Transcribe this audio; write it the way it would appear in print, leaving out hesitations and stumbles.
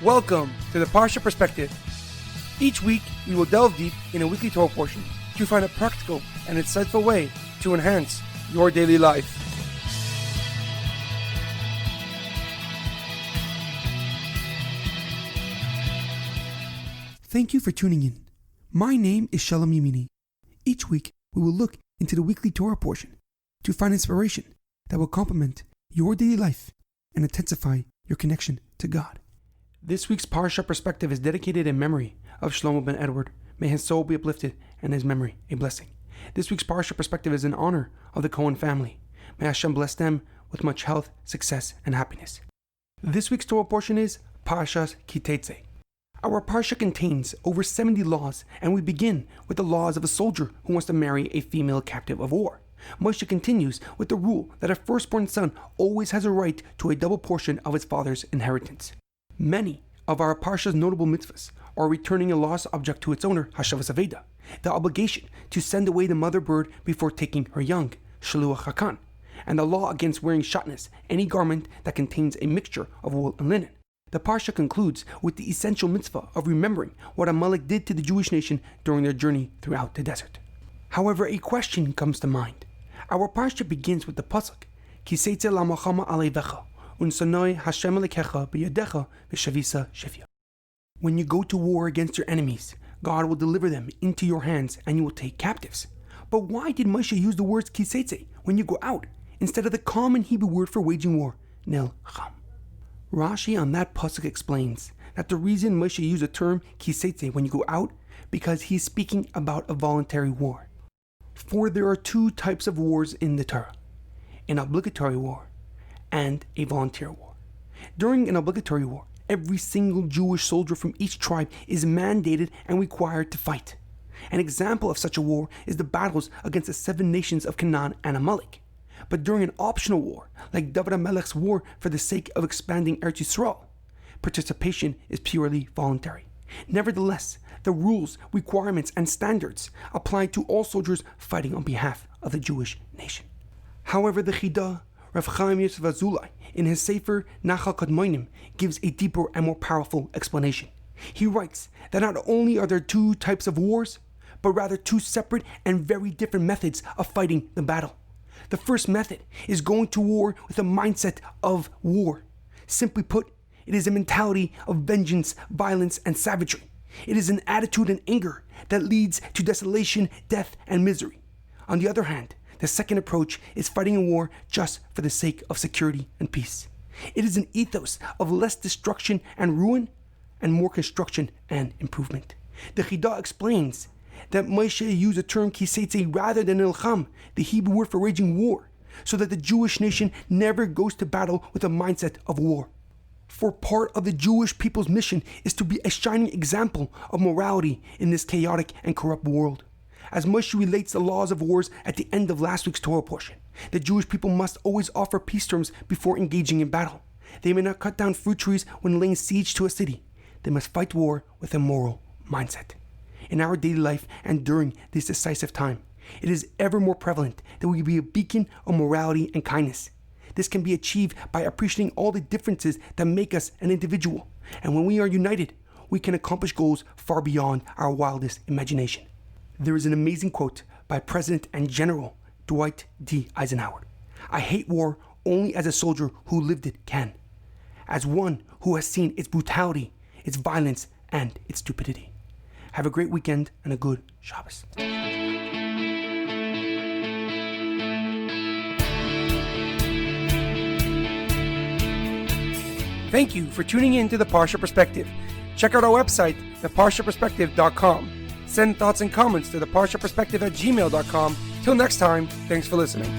Welcome to the Parsha Perspective. Each week, we will delve deep in a weekly Torah portion to find a practical and insightful way to enhance your daily life. Thank you for tuning in. My name is Shalom Yemini. Each week, we will look into the weekly Torah portion to find inspiration that will complement your daily life and intensify your connection to God. This week's Parsha Perspective is dedicated in memory of Shlomo Ben Edward. May his soul be uplifted and his memory a blessing. This week's Parsha Perspective is in honor of the Cohen family. May Hashem bless them with much health, success, and happiness. This week's Torah portion is Parshas Ki Teitzsi. Our Parsha contains over 70 laws, and we begin with the laws of a soldier who wants to marry a female captive of war. Moshe continues with the rule that a firstborn son always has a right to a double portion of his father's inheritance. Many of our Parsha's notable mitzvahs are returning a lost object to its owner, Hashavas Aveda, the obligation to send away the mother bird before taking her young, Shaluach Hakan, and the law against wearing shatnez, any garment that contains a mixture of wool and linen. The Parsha concludes with the essential mitzvah of remembering what Amalek did to the Jewish nation during their journey throughout the desert. However, a question comes to mind. Our Parsha begins with the pasuk, Ki Teitzsi lamachama alevecha, unsonoi Hashem alekecha biyadecha v'shavisa shivya. When you go to war against your enemies, God will deliver them into your hands and you will take captives. But why did Moshe use the words Ki Teitzsi when you go out, instead of the common Hebrew word for waging war, nilcham? Rashi on that pasuk explains that the reason Moshe used the term Ki Teitzsi when you go out, because he's speaking about a voluntary war. For there are two types of wars in the Torah, an obligatory war and a volunteer war. During an obligatory war, every single Jewish soldier from each tribe is mandated and required to fight. An example of such a war is the battles against the 7 nations of Canaan and Amalek. But during an optional war, like David HaMelech's war for the sake of expanding Eretz Yisrael, participation is purely voluntary. Nevertheless, the rules, requirements, and standards apply to all soldiers fighting on behalf of the Jewish nation. However, the Chidah, Rav Chaim Yosef Azulai, in his Sefer Nachal Kadmonim, gives a deeper and more powerful explanation. He writes that not only are there 2 types of wars, but rather 2 separate and very different methods of fighting the battle. The first method is going to war with a mindset of war. Simply put, it is a mentality of vengeance, violence, and savagery. It is an attitude and anger that leads to desolation, death, and misery. On the other hand, the second approach is fighting a war just for the sake of security and peace. It is an ethos of less destruction and ruin and more construction and improvement. The Chidah explains that Moshe used the term Ki Teitzsi rather than nilcham, the Hebrew word for waging war, so that the Jewish nation never goes to battle with a mindset of war. For part of the Jewish people's mission is to be a shining example of morality in this chaotic and corrupt world. As Moshe relates the laws of wars at the end of last week's Torah portion, the Jewish people must always offer peace terms before engaging in battle. They may not cut down fruit trees when laying siege to a city. They must fight war with a moral mindset. In our daily life and during this decisive time, it is ever more prevalent that we be a beacon of morality and kindness. This can be achieved by appreciating all the differences that make us an individual. And when we are united, we can accomplish goals far beyond our wildest imagination. There is an amazing quote by President and General Dwight D. Eisenhower. I hate war only as a soldier who lived it can, as one who has seen its brutality, its violence, and its stupidity. Have a great weekend and a good Shabbos. Thank you for tuning in to the Parsha Perspective. Check out our website, theparshaperspective.com. Send thoughts and comments to theparshaperspective@gmail.com. Till next time, thanks for listening.